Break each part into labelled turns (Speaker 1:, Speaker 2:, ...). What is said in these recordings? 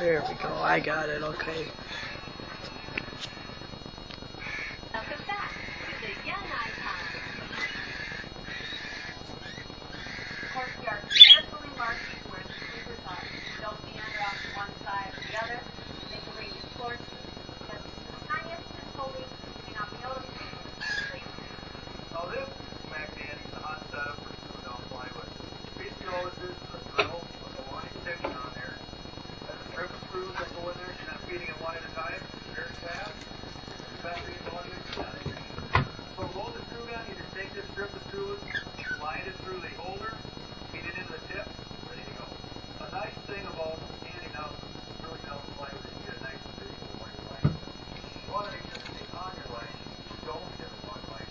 Speaker 1: There we go. I got it. Okay.
Speaker 2: Welcome back to the young icon. Of course, we are carefully marking where the scissors are. Don't meander off to one side or the other. They can bring you towards you. Just the tiniest and holy may not be noticeable.
Speaker 3: Now this Mac Dandy's a hot setup for screwing down plywood. Basically all this is a drill with a line extension on there. That's a strip of screws that go in there. You're not feeding it one at a time. Very fast. Battery modules. So to load the screw gun, you just take this strip of screws, slide it through the holder, feed it into the tip, ready to go. A nice thing about standing up, screwing down plywood is you get a nice visual where you're laying. You want to make sure that it's on your leg. Don't hit a long leg.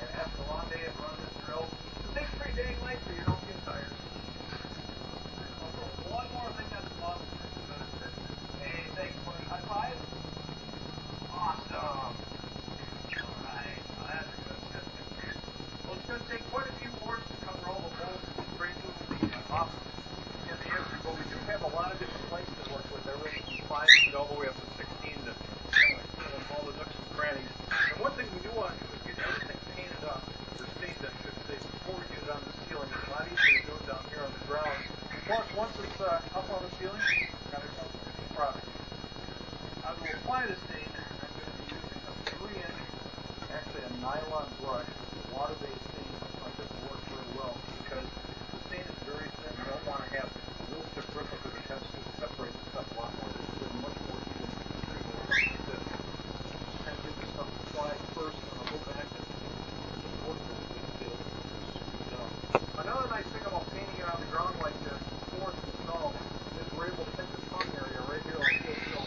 Speaker 3: And after a long day of running this drill, it takes pretty dang light so you don't get tired. Also, one more thing that's a must is a good fit. Hey, thanks, buddy. High five. Awesome. Alright, well, that's a good fit. Well, it's going to take quite a few boards to cover all the holes and braces in the office and the entry, but we do have a lot of different lengths to work with. Everything from 5 feet all the way up to 16 to all the nooks and crannies. And one thing we do want to do is get everything painted up, or stained, I should say, before we get it on the ceiling. It's a lot easier to do it down here on the ground. Plus, once it's up on the ceiling, we've got ourselves a finished product. To apply the stain, I'm going to be using a 3-inch, actually a nylon brush. The water-based stain like this will work very well because the stain is very thin. You don't want to have real thick bristle because it tends to separate the stuff a lot more. This is a much more even visual like this. And get this stuff applied first, and I'll go back and work this detail. Another nice thing about painting it on the ground like this before it's installed is we're able to hit the tongue area right here like this. So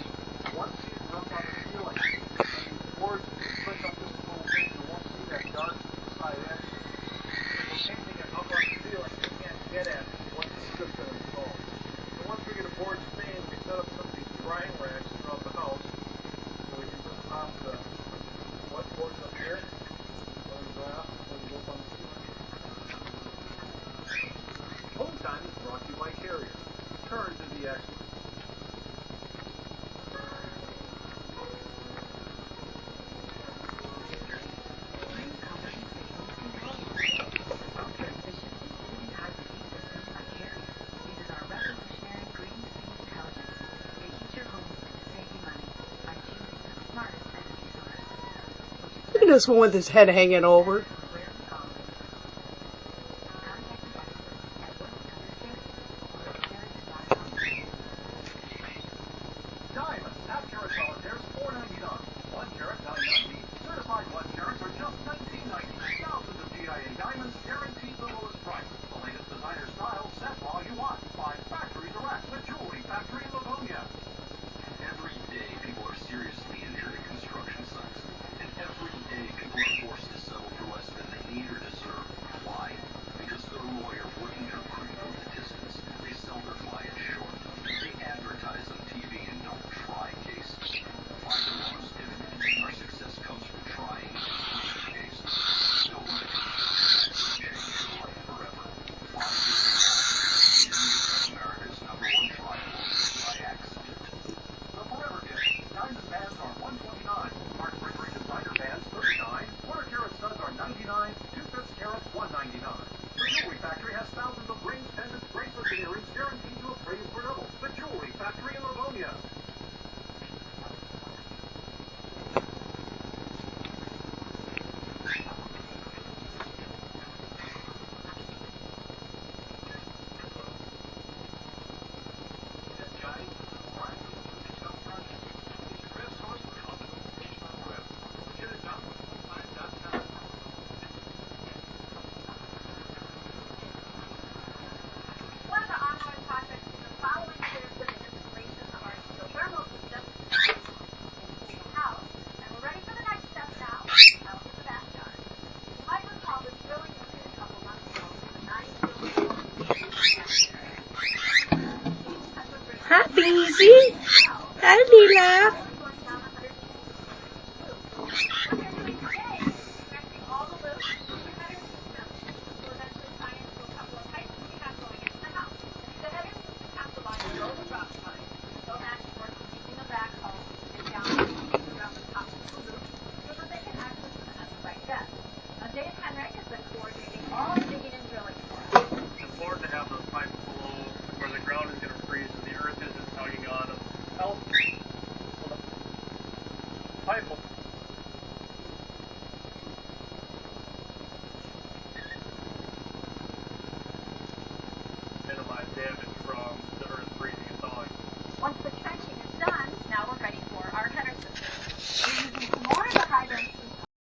Speaker 3: once these are up on the ceiling, and these boards push up this little thing, you won't see that dark side edge. If we're painting it up on the ceiling, you can't get at it once the strip's been installed. So once we get a board stained, we set up some of these drying racks throughout the house. So we can just pop the wet boards up here, let them dry off before they go up on the ceiling. Home Time is brought to you by Carrier. Turn to the experts.
Speaker 1: Look at this one with his head hanging over.
Speaker 3: Diamond, half carat solitaires, $4.99. 1 carat, $9.90. Certified 1 carats are just $19.90. Thousands of GIA diamonds, guaranteed the lowest price. The latest designer style, set all you want. Find Factory Direct, the jewelry factory in Livonia.
Speaker 4: Every day, people are seriously injured at construction sites. And every day, people are forced to settle for less than they need or deserve. Why? Because their lawyers wouldn't agree with the distance. They sell their clients short. They advertise on TV and don't try cases. Find the law is different. Our success comes from trying and winning cases. Don't let it change your life forever. Find America's #1 trial by accident.
Speaker 3: The Forever Gift. Diamond bands are $129. Heartbreaker designer bands $39. 1/4 carat studs are $99. 2/5 carats $199. The Jewelry Factory has thousands of rings, pendants, bracelets, and earrings guaranteed to appraise for double. The Jewelry Factory in Livonia.
Speaker 2: One of the ongoing projects in the following years is the installation of our geothermal system in the house. And we're ready for the next step now, out in the backyard. You might recall the drilling we did a couple months ago for the 9
Speaker 1: Hi, Breezy. Hi, Lila.
Speaker 2: So match
Speaker 3: rifle.